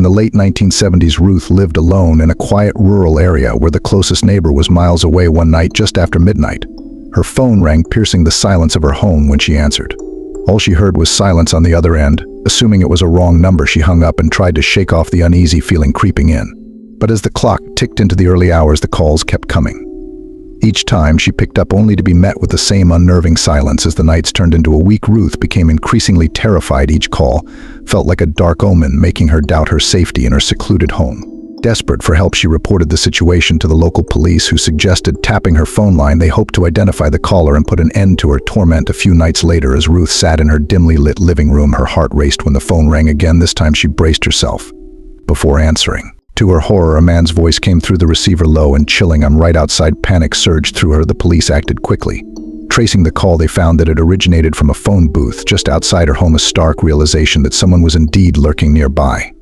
In the late 1970s, Ruth lived alone in a quiet rural area where the closest neighbor was miles away one night just after midnight. Her phone rang, piercing the silence of her home when she answered. All she heard was silence on the other end. Assuming it was a wrong number, she hung up and tried to shake off the uneasy feeling creeping in. But as the clock ticked into the early hours, the calls kept coming. Each time she picked up only to be met with the same unnerving silence. As the nights turned into a week, Ruth became increasingly terrified. Each call felt like a dark omen, making her doubt her safety in her secluded home. Desperate for help, she reported the situation to the local police, who suggested tapping her phone line. They hoped to identify the caller and put an end to her torment. A few nights later, as Ruth sat in her dimly lit living room, her heart raced when the phone rang again. This time she braced herself before answering. To her horror, a man's voice came through the receiver, low and chilling. "I'm right outside." Panic surged through her. The police acted quickly. Tracing the call, they found that it originated from a phone booth just outside her home. A stark realization that someone was indeed lurking nearby.